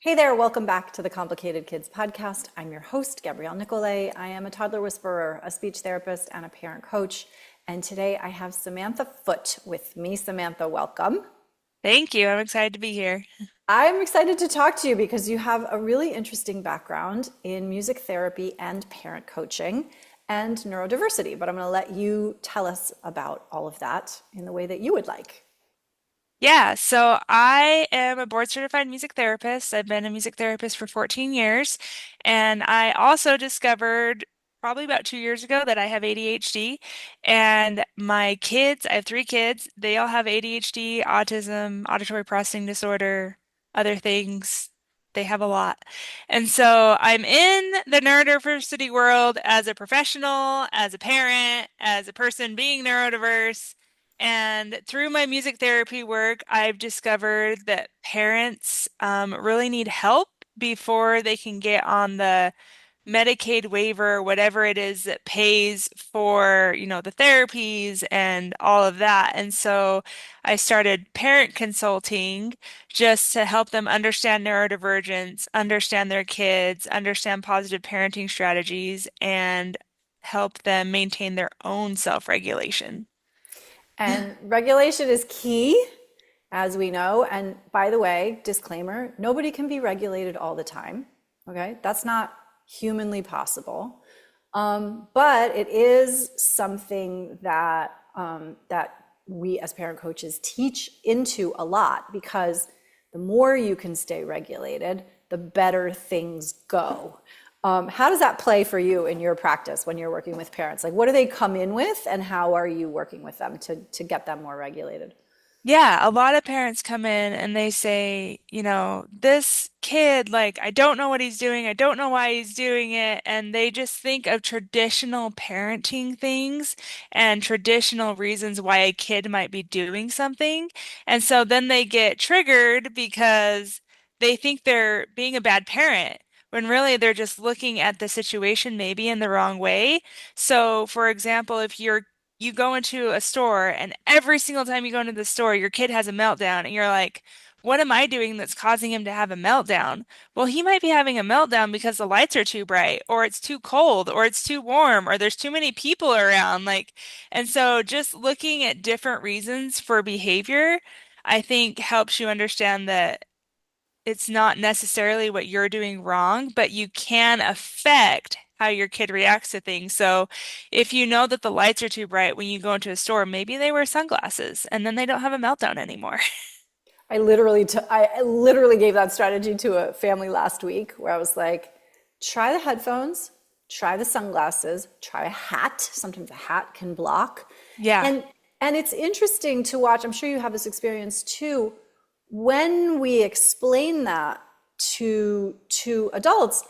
Hey there, welcome back to the Complicated Kids podcast. I'm your host, Gabriele Nicolet. I am a toddler whisperer, a speech therapist, and a parent coach. And today I have Samantha Foote with me. Samantha, welcome. Thank you. I'm excited to be here. I'm excited to talk to you because you have a really interesting background in music therapy and parent coaching and neurodiversity. But I'm going to let you tell us about all of that in the way that you would like. Yeah, so I am a board certified music therapist. I've been a music therapist for 14 years. And I also discovered probably about 2 years ago that I have ADHD. And my kids, I have three kids, they all have ADHD, autism, auditory processing disorder, other things. They have a lot. And so I'm in the neurodiversity world as a professional, as a parent, as a person being neurodiverse. And through my music therapy work, I've discovered that parents really need help before they can get on the Medicaid waiver, whatever it is that pays for, the therapies and all of that. And so I started parent consulting just to help them understand neurodivergence, understand their kids, understand positive parenting strategies, and help them maintain their own self-regulation. And regulation is key, as we know. And by the way, disclaimer, nobody can be regulated all the time. Okay, that's not humanly possible. But it is something that we as parent coaches teach into a lot because the more you can stay regulated, the better things go. How does that play for you in your practice when you're working with parents? Like, what do they come in with, and how are you working with them to get them more regulated? Yeah, a lot of parents come in and they say, this kid, like, I don't know what he's doing. I don't know why he's doing it. And they just think of traditional parenting things and traditional reasons why a kid might be doing something. And so then they get triggered because they think they're being a bad parent when really they're just looking at the situation maybe in the wrong way. So, for example, if you go into a store and every single time you go into the store, your kid has a meltdown and you're like, what am I doing that's causing him to have a meltdown? Well, he might be having a meltdown because the lights are too bright or it's too cold or it's too warm or there's too many people around. And so just looking at different reasons for behavior, I think helps you understand that it's not necessarily what you're doing wrong, but you can affect how your kid reacts to things. So if you know that the lights are too bright when you go into a store, maybe they wear sunglasses and then they don't have a meltdown anymore. I literally gave that strategy to a family last week where I was like, try the headphones, try the sunglasses, try a hat. Sometimes a hat can block. Yeah. And and it's interesting to watch. I'm sure you have this experience too. When we explain that to adults,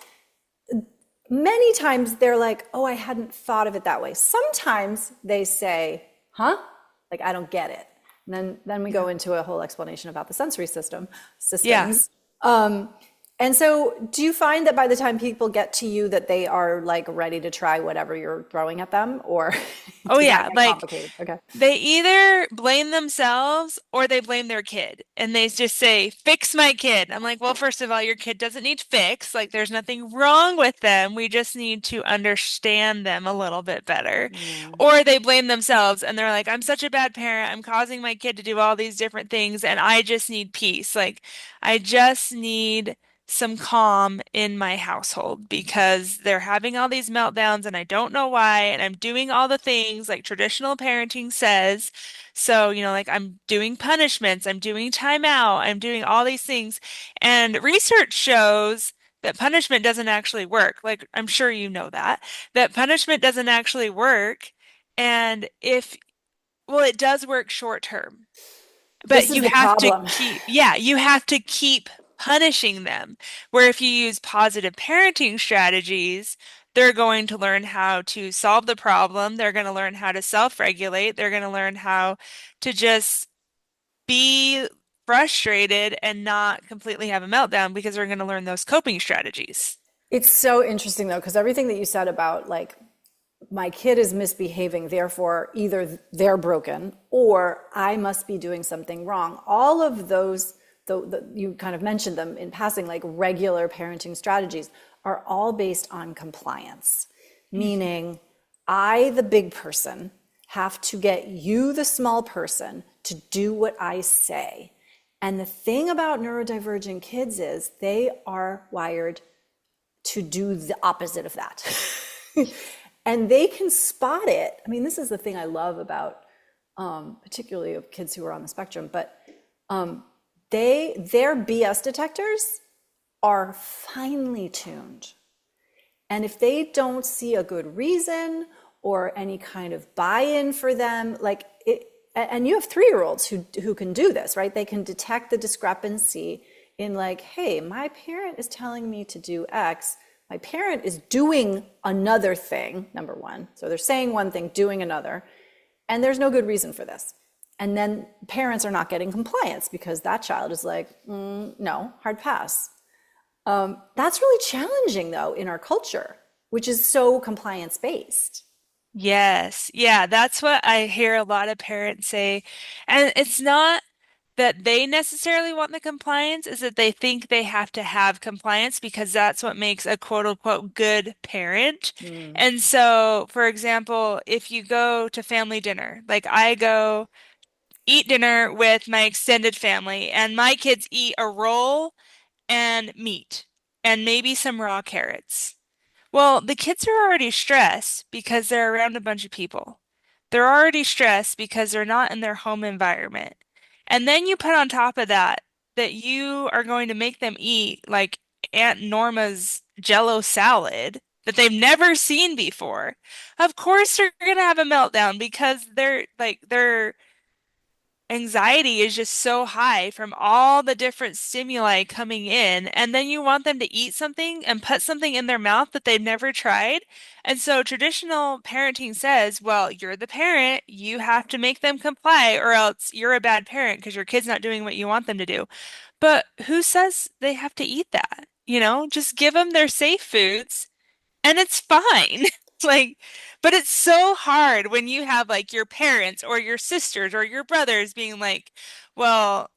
many times they're like, "Oh, I hadn't thought of it that way." Sometimes they say, "Huh?" Like, I don't get it. And then we Yeah. go into a whole explanation about the sensory Yeah. systems. Um, and so do you find that by the time people get to you that they are like ready to try whatever you're throwing at them, or Oh does that yeah, get like complicated? Okay. they either blame themselves or they blame their kid. And they just say, fix my kid. I'm like, well, first of all, your kid doesn't need fix. Like, there's nothing wrong with them. We just need to understand them a little bit better. Yeah. Or they blame themselves and they're like, I'm such a bad parent. I'm causing my kid to do all these different things and I just need peace. Like, I just need some calm in my household because they're having all these meltdowns and I don't know why. And I'm doing all the things like traditional parenting says. So, like I'm doing punishments, I'm doing timeout, I'm doing all these things. And research shows that punishment doesn't actually work. Like, I'm sure you know that punishment doesn't actually work. And well, it does work short term. But This is you the have to problem. you have to keep punishing them. Where if you use positive parenting strategies, they're going to learn how to solve the problem. They're going to learn how to self-regulate. They're going to learn how to just be frustrated and not completely have a meltdown because they're going to learn those coping strategies. It's so interesting though, because everything that you said about like my kid is misbehaving, therefore either they're broken or I must be doing something wrong. All of those you kind of mentioned them in passing, like regular parenting strategies, are all based on compliance, Mhm. meaning I, the big person, have to get you, the small person, to do what I say. And the thing about neurodivergent kids is they are wired to do the opposite of that. And they can spot it. I mean, this is the thing I love about particularly of kids who are on the spectrum, but their BS detectors are finely tuned. And if they don't see a good reason or any kind of buy-in for them, like it, and you have 3-year-olds who can do this, right? They can detect the discrepancy in like, hey, my parent is telling me to do X. My parent is doing another thing, number one. So they're saying one thing, doing another, and there's no good reason for this. And then parents are not getting compliance because that child is like, no, hard pass. That's really challenging, though, in our culture, which is so compliance based. Yes. Yeah, that's what I hear a lot of parents say. And it's not that they necessarily want the compliance, is that they think they have to have compliance because that's what makes a quote unquote good parent. Mm. And so, for example, if you go to family dinner, like I go eat dinner with my extended family, and my kids eat a roll and meat and maybe some raw carrots. Well, the kids are already stressed because they're around a bunch of people. They're already stressed because they're not in their home environment. And then you put on top of that that you are going to make them eat like Aunt Norma's Jello salad that they've never seen before. Of course they're going to have a meltdown because their anxiety is just so high from all the different stimuli coming in, and then you want them to eat something and put something in their mouth that they've never tried. And so traditional parenting says, well, you're the parent, you have to make them comply, or else you're a bad parent because your kid's not doing what you want them to do. But who says they have to eat that? Just give them their safe foods and it's fine. Like, but it's so hard when you have like your parents or your sisters or your brothers being like, well,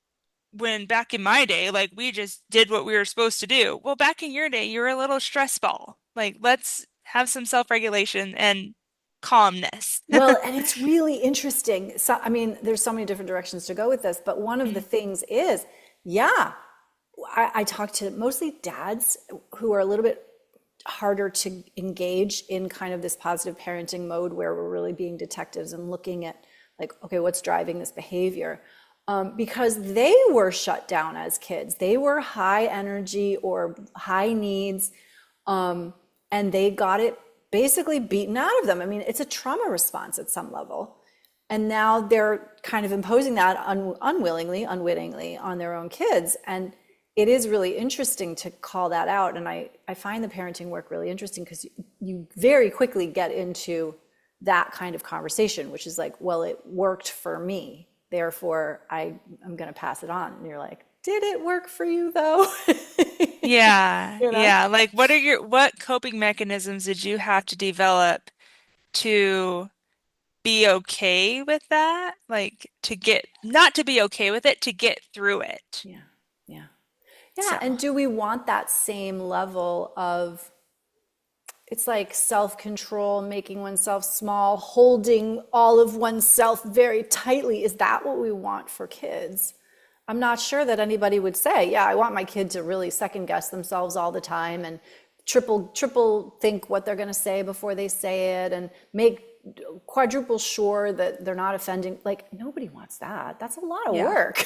when back in my day, like we just did what we were supposed to do. Well, back in your day, you were a little stress ball. Like, let's have some self-regulation and calmness. Well, and it's really interesting. So, I mean, there's so many different directions to go with this, but one of the Mm. things is, yeah, I talk to mostly dads who are a little bit harder to engage in kind of this positive parenting mode where we're really being detectives and looking at like, okay, what's driving this behavior? Because they were shut down as kids. They were high energy or high needs, and they got it basically beaten out of them. I mean, it's a trauma response at some level. And now they're kind of imposing that unwillingly, unwittingly on their own kids. And it is really interesting to call that out. And I find the parenting work really interesting because you very quickly get into that kind of conversation, which is like, well, it worked for me. Therefore, I'm going to pass it on. And you're like, did it work for you though? Yeah, You know? yeah. Like, what coping mechanisms did you have to develop to be okay with that? Like, not to be okay with it, to get through it. Yeah, yeah. Yeah, So, and do we want that same level of, it's like self-control, making oneself small, holding all of oneself very tightly. Is that what we want for kids? I'm not sure that anybody would say, yeah, I want my kid to really second guess themselves all the time and triple think what they're going to say before they say it and make quadruple sure that they're not offending. Like, nobody wants that. That's a lot of yeah. work.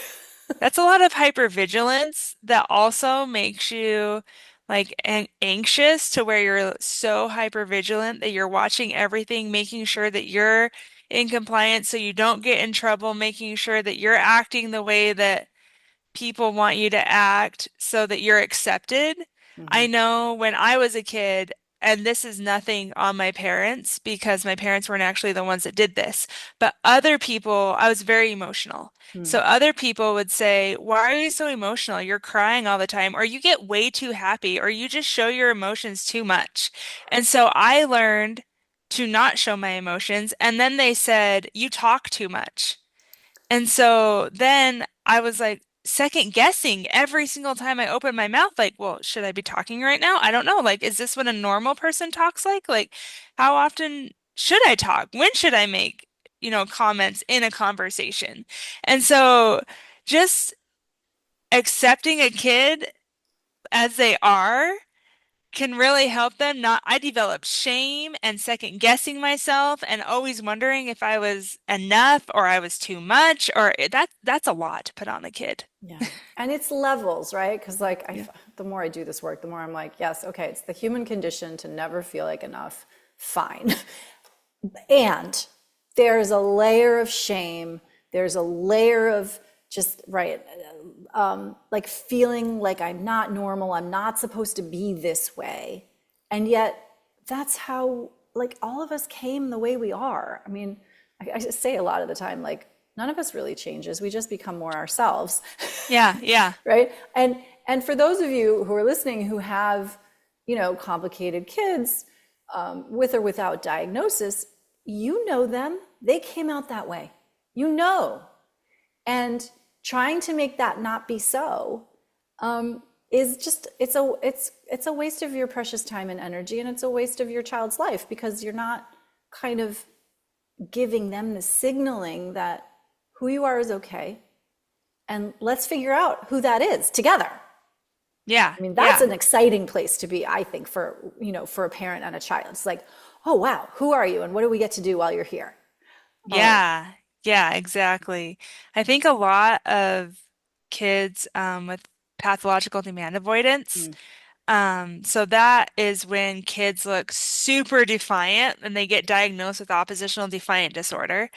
That's a lot of hypervigilance that also makes you like anxious to where you're so hypervigilant that you're watching everything, making sure that you're in compliance so you don't get in trouble, making sure that you're acting the way that people want you to act so that you're accepted. I Mhm. know when I was a kid, and this is nothing on my parents because my parents weren't actually the ones that did this, but other people, I was very emotional. So Mm. other people would say, why are you so emotional? You're crying all the time, or you get way too happy, or you just show your emotions too much. And so I learned to not show my emotions. And then they said, you talk too much. And so then I was like second guessing every single time I open my mouth, like, well, should I be talking right now? I don't know. Like, is this what a normal person talks like? Like, how often should I talk? When should I make, comments in a conversation? And so just accepting a kid as they are can really help them not. I developed shame and second guessing myself and always wondering if I was enough or I was too much or that's a lot to put on a kid. Yeah. And it's levels, right? Because like Yeah. the more I do this work, the more I'm like, yes, okay, it's the human condition to never feel like enough. Fine. And there's a layer of shame. There's a layer of just, right, like feeling like I'm not normal. I'm not supposed to be this way. And yet that's how, like, all of us came the way we are. I mean, I just say a lot of the time, like, none of us really changes. We just become more ourselves. Yeah, yeah. Right? And for those of you who are listening who have, complicated kids, with or without diagnosis, you know them. They came out that way. You know. And trying to make that not be so, is just, it's a waste of your precious time and energy, and it's a waste of your child's life, because you're not kind of giving them the signaling that who you are is okay, and let's figure out who that is together. Yeah, I mean, that's yeah. an exciting place to be, I think, for a parent and a child. It's like, oh wow, who are you and what do we get to do while you're here? Yeah, yeah, exactly. I think a lot of kids with pathological demand avoidance, Mm, so that is when kids look super defiant and they get diagnosed with oppositional defiant disorder.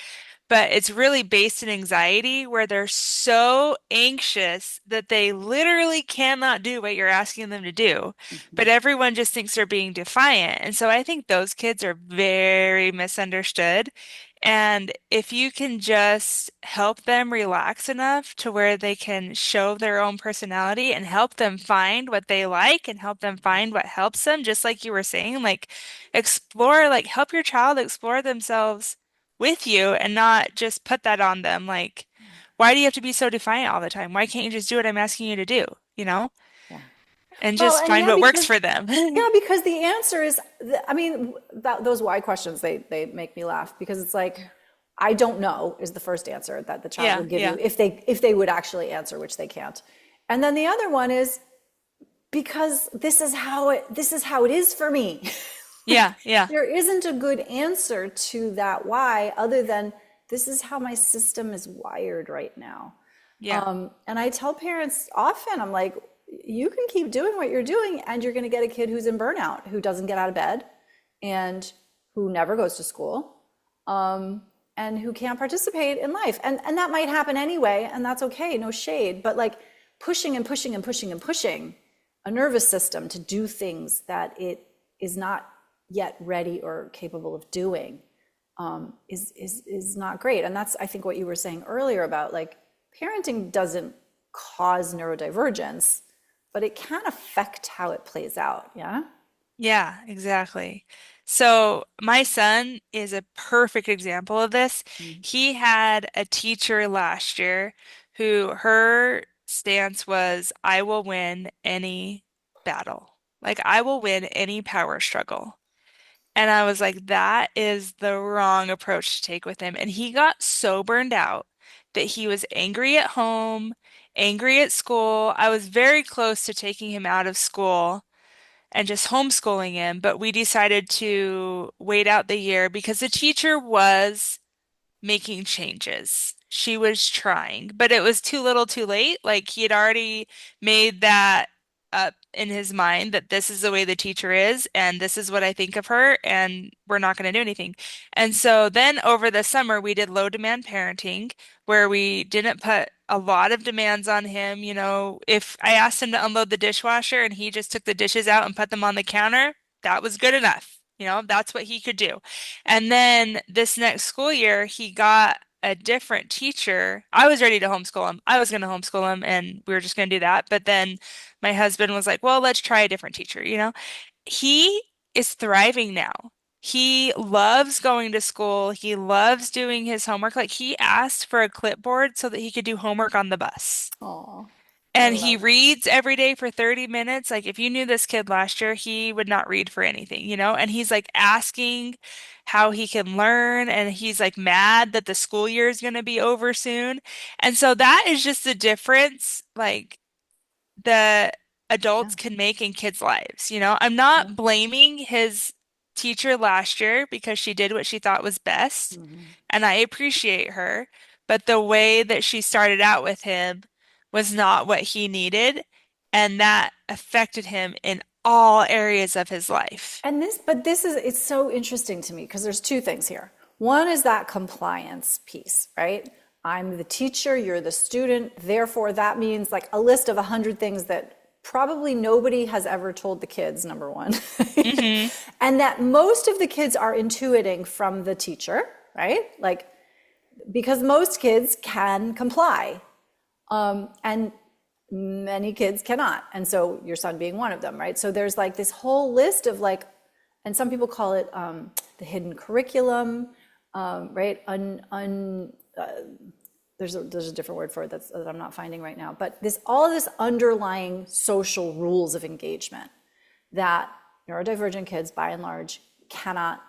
But it's really based in anxiety where they're so anxious that they literally cannot do what you're asking them to do. mhm, But everyone just thinks they're being defiant. And so I think those kids are very misunderstood. And if you can just help them relax enough to where they can show their own personality and help them find what they like and help them find what helps them, just like you were saying, like explore, like help your child explore themselves with you and not just put that on them. Like, why do you have to be so defiant all the time? Why can't you just do what I'm asking you to do, you know? yeah. And Well, just and find yeah, what works because for them. yeah, because the answer is, I mean, those why questions, they make me laugh, because it's like, I don't know is the first answer that the child Yeah, would give you yeah. if they would actually answer, which they can't. And then the other one is, because this is how it is for me. Like, Yeah, yeah. there isn't a good answer to that why, other than this is how my system is wired right now. Yeah. And I tell parents often, I'm like, you can keep doing what you're doing, and you're going to get a kid who's in burnout, who doesn't get out of bed, and who never goes to school, and who can't participate in life. And that might happen anyway, and that's okay, no shade. But like pushing and pushing and pushing and pushing a nervous system to do things that it is not yet ready or capable of doing, is not great. And that's, I think, what you were saying earlier about, like, parenting doesn't cause neurodivergence, but it can affect how it plays out. Yeah. Yeah, exactly. So my son is a perfect example of this. Mm, He had a teacher last year who her stance was, I will win any battle. Like I will win any power struggle. And I was like, that is the wrong approach to take with him. And he got so burned out that he was angry at home, angry at school. I was very close to taking him out of school and just homeschooling him, but we decided to wait out the year because the teacher was making changes. She was trying, but it was too little too late. Like he had already made that up in his mind that this is the way the teacher is, and this is what I think of her, and we're not going to do anything. And so then over the summer, we did low demand parenting, where we didn't put a lot of demands on him. You know, if I asked him to unload the dishwasher and he just took the dishes out and put them on the counter, that was good enough. You know, that's what he could do. And then this next school year, he got a different teacher. I was ready to homeschool him. I was going to homeschool him and we were just going to do that. But then my husband was like, well, let's try a different teacher, you know? He is thriving now. He loves going to school. He loves doing his homework. Like he asked for a clipboard so that he could do homework on the bus. Oh, I And he love. reads every day for 30 minutes. Like if you knew this kid last year, he would not read for anything, you know? And he's like asking how he can learn and he's like mad that the school year is going to be over soon. And so that is just the difference like the Yeah. adults can make in kids' lives, you know? I'm Yeah. not blaming his teacher last year because she did what she thought was best, Mhm. and I appreciate her, but the way that she started out with him was not what he needed, and that affected him in all areas of his life. And but this is, it's so interesting to me because there's two things here. One is that compliance piece, right? I'm the teacher, you're the student, therefore that means like a list of 100 things that probably nobody has ever told the kids, number one. Hmm. And that most of the kids are intuiting from the teacher, right? Like, because most kids can comply, and many kids cannot. And so your son being one of them, right? So there's like this whole list of like, and some people call it the hidden curriculum, right? There's a different word for it that I'm not finding right now. But this all of this underlying social rules of engagement that neurodivergent kids, by and large, cannot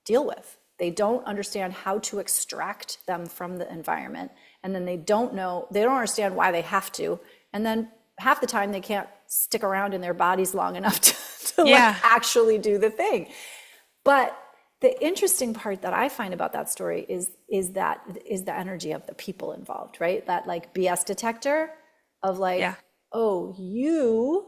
deal with. They don't understand how to extract them from the environment. And then they don't understand why they have to. And then half the time they can't stick around in their bodies long enough to like Yeah. actually do the thing. But the interesting part that I find about that story is the energy of the people involved, right? That like BS detector of like, Yeah. oh, you,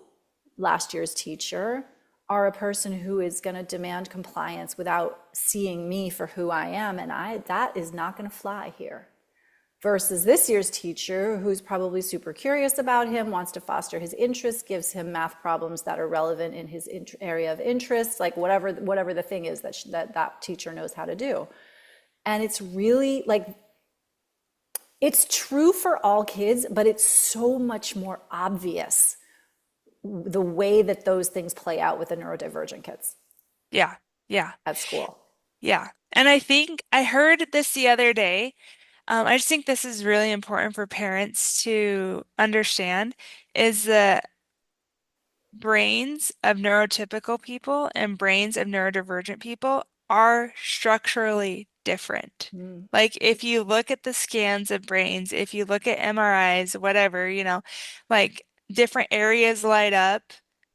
last year's teacher, are a person who is going to demand compliance without seeing me for who I am, and that is not going to fly here. Versus this year's teacher, who's probably super curious about him, wants to foster his interests, gives him math problems that are relevant in his area of interest, like whatever the thing is that teacher knows how to do. And it's really like, it's true for all kids, but it's so much more obvious the way that those things play out with the neurodivergent kids Yeah. Yeah. at school. Yeah. And I think I heard this the other day. I just think this is really important for parents to understand is that brains of neurotypical people and brains of neurodivergent people are structurally different. Mm, Like if you look at the scans of brains, if you look at MRIs, whatever, you know, like different areas light up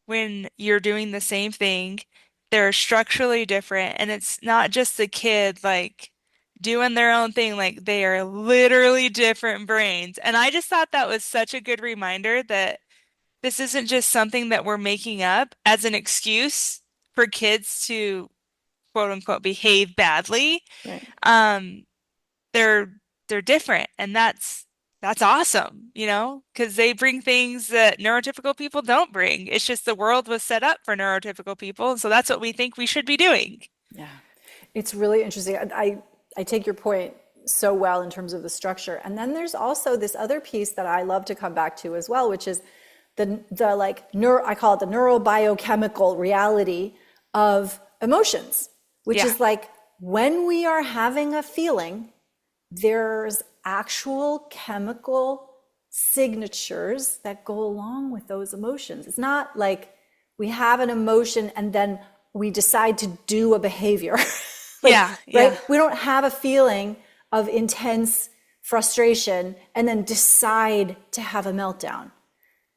when you're doing the same thing. They're structurally different, and it's not just the kid like doing their own thing, like they are literally different brains. And I just thought that was such a good reminder that this isn't just something that we're making up as an excuse for kids to quote unquote behave badly. right. Um, they're they're different, and that's awesome, you know, because they bring things that neurotypical people don't bring. It's just the world was set up for neurotypical people, so that's what we think we should be doing. Yeah, it's really interesting. I take your point so well in terms of the structure. And then there's also this other piece that I love to come back to as well, which is the like I call it the neurobiochemical reality of emotions, which Yeah. is like when we are having a feeling, there's actual chemical signatures that go along with those emotions. It's not like we have an emotion and then we decide to do a behavior. Like, Yeah. right? Yeah. We don't have a feeling of intense frustration and then decide to have a meltdown.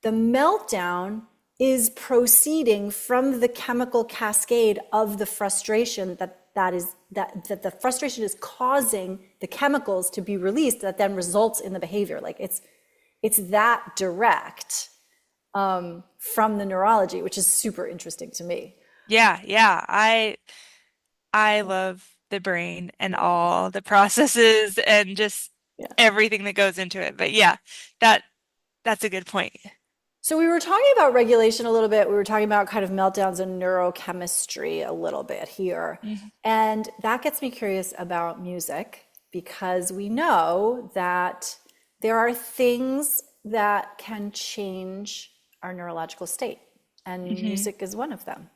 The meltdown is proceeding from the chemical cascade of the frustration that the frustration is causing the chemicals to be released that then results in the behavior. Like it's that direct from the neurology, which is super interesting to me. Yeah. Yeah. I love the brain and all the processes and just Yeah. everything that goes into it. But yeah, that that's a good point. So we were talking about regulation a little bit. We were talking about kind of meltdowns and neurochemistry a little bit here. Mhm. And that gets me curious about music because we know that there are things that can change our neurological state, and Mhm. music is one of them.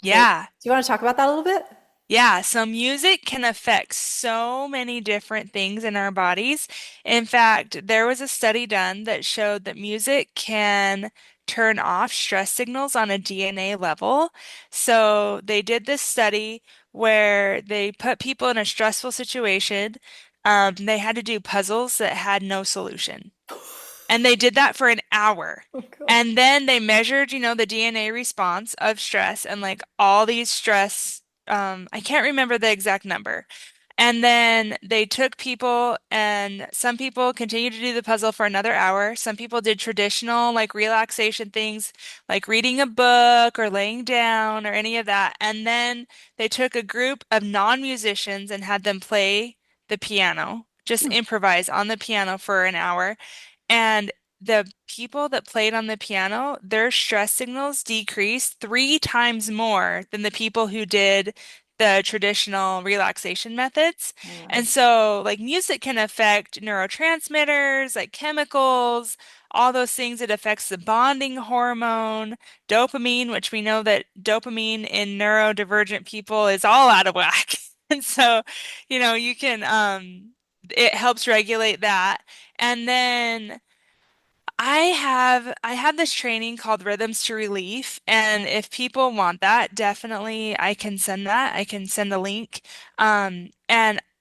So, do Yeah. you want to talk about that a little bit? Yeah, so music can affect so many different things in our bodies. In fact, there was a study done that showed that music can turn off stress signals on a DNA level. So they did this study where they put people in a stressful situation. They had to do puzzles that had no solution. And they did that for an hour. Oh, God. And then they measured, the DNA response of stress and like all these stress, I can't remember the exact number. And then they took people, and some people continued to do the puzzle for another hour. Some people did traditional, like relaxation things, like reading a book or laying down or any of that. And then they took a group of non-musicians and had them play the piano, just Hmm. improvise on the piano for an hour. And the people that played on the piano, their stress signals decreased 3 times more than the people who did the traditional relaxation methods. Oh, wow. And so, like, music can affect neurotransmitters, like chemicals, all those things. It affects the bonding hormone, dopamine, which we know that dopamine in neurodivergent people is all out of whack. And so, you can, it helps regulate that. And then I have this training called Rhythms to Relief, and Okay. if people want that, definitely I can send that. I can send a link. And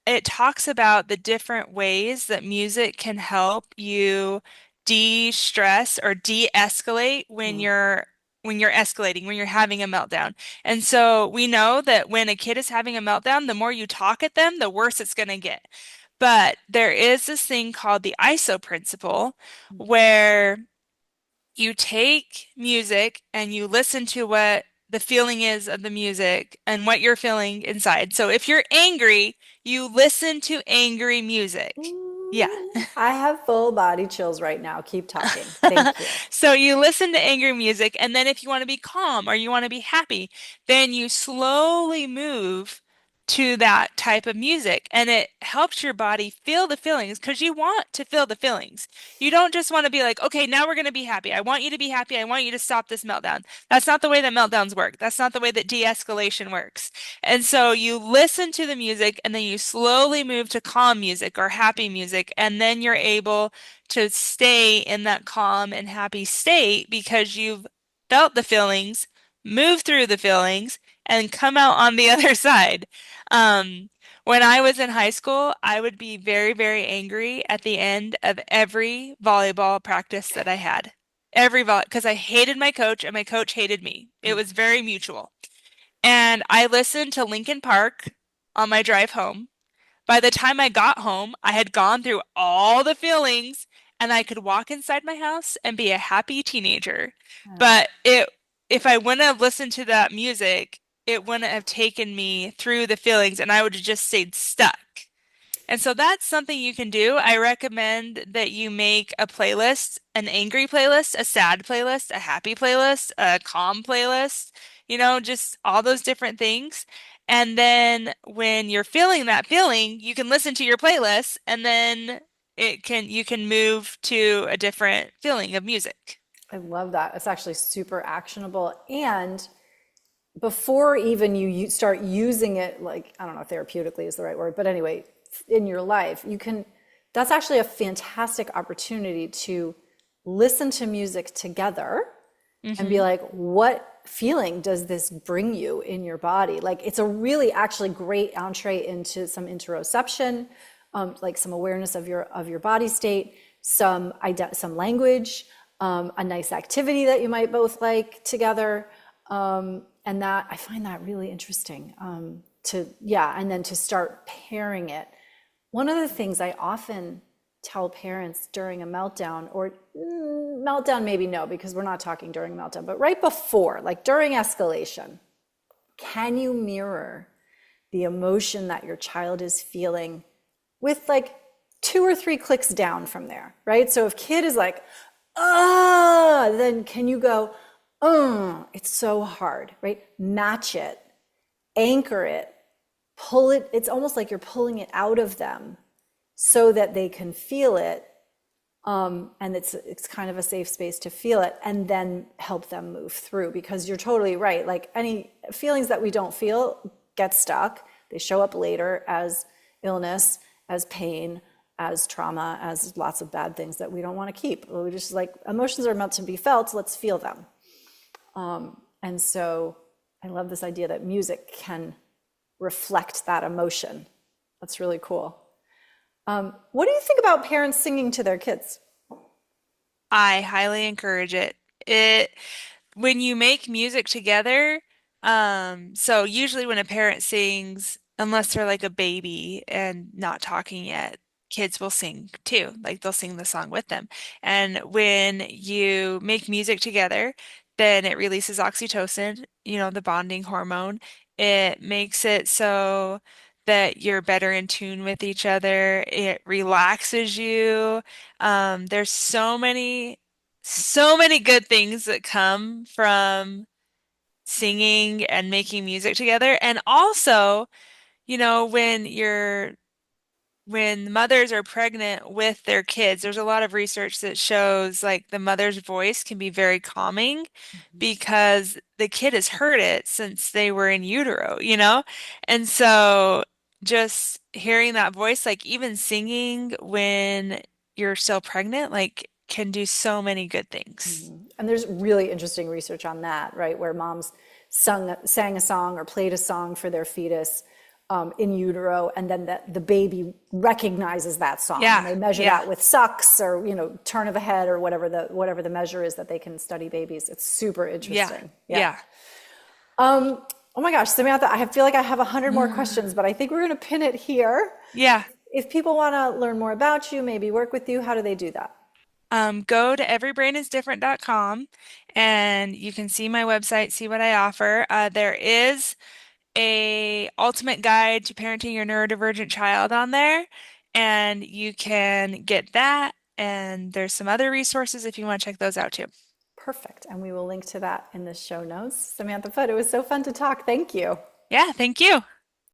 it talks about the different ways that music can help you de-stress or de-escalate Hmm. when you're escalating, when you're having a meltdown. And so we know that when a kid is having a meltdown, the more you talk at them, the worse it's going to get. But there is this thing called the ISO principle where you take music and you listen to what the feeling is of the music and what you're feeling inside. So if you're angry, you listen to angry music. Yeah. Ooh, I have full body chills right now. Keep talking. Thank you. So you listen to angry music, and then if you want to be calm or you want to be happy, then you slowly move to that type of music, and it helps your body feel the feelings because you want to feel the feelings. You don't just want to be like, okay, now we're going to be happy. I want you to be happy. I want you to stop this meltdown. That's not the way that meltdowns work. That's not the way that de-escalation works. And so you listen to the music, and then you slowly move to calm music or happy music, and then you're able to stay in that calm and happy state because you've felt the feelings, moved through the feelings, and come out on the other side. When I was in high school, I would be very, very angry at the end of every volleyball practice that I had. Every vol because I hated my coach and my coach hated me. It was very mutual. And I listened to Linkin Park on my drive home. By the time I got home, I had gone through all the feelings and I could walk inside my house and be a happy teenager. Yeah. But if I wouldn't have listened to that music, it wouldn't have taken me through the feelings and I would have just stayed stuck. And so that's something you can do. I recommend that you make a playlist, an angry playlist, a sad playlist, a happy playlist, a calm playlist, just all those different things. And then when you're feeling that feeling, you can listen to your playlist and then you can move to a different feeling of music. I love that. It's actually super actionable. And before even start using it, like, I don't know, therapeutically is the right word, but anyway, in your life, that's actually a fantastic opportunity to listen to music together and be Hmm. like, what feeling does this bring you in your body? Like, it's a really actually great entree into some interoception, like some awareness of your body state, some language, a nice activity that you might both like together. And that I find that really interesting. And then to start pairing it. One of the things I often tell parents during a meltdown, or meltdown, maybe no, because we're not talking during meltdown, but right before, like during escalation, can you mirror the emotion that your child is feeling with like 2 or 3 clicks down from there, right? So if kid is like, then can you go, it's so hard, right? Match it, anchor it, pull it. It's almost like you're pulling it out of them so that they can feel it. And it's kind of a safe space to feel it and then help them move through, because you're totally right. Like any feelings that we don't feel get stuck. They show up later as illness, as pain, as trauma, as lots of bad things that we don't want to keep. We just like, emotions are meant to be felt, let's feel them. And so I love this idea that music can reflect that emotion. That's really cool. What do you think about parents singing to their kids? I highly encourage it. It when you make music together, so usually when a parent sings, unless they're like a baby and not talking yet, kids will sing too. Like they'll sing the song with them. And when you make music together, then it releases oxytocin, the bonding hormone. It makes it so that you're better in tune with each other. It relaxes you. There's so many good things that come from singing and making music together. And also, when when mothers are pregnant with their kids, there's a lot of research that shows like the mother's voice can be very calming because the kid has heard it since they were in utero. And so just hearing that voice, like even singing when you're still pregnant, like can do so many good things. And there's really interesting research on that, right? Where moms sang a song or played a song for their fetus in utero, and then the baby recognizes that song. And Yeah, they measure yeah, that with sucks or turn of a head or whatever the measure is that they can study babies. It's super yeah, interesting. Yeah. yeah. Oh my gosh, Samantha, I feel like I have 100 more questions, but I think we're going to pin it here. Yeah. If people want to learn more about you, maybe work with you, how do they do that? Go to everybrainisdifferent.com and you can see my website, see what I offer. There is a ultimate guide to parenting your neurodivergent child on there, and you can get that. And there's some other resources if you want to check those out too. Perfect. And we will link to that in the show notes. Samantha Foote, it was so fun to talk. Thank you. Yeah, thank you.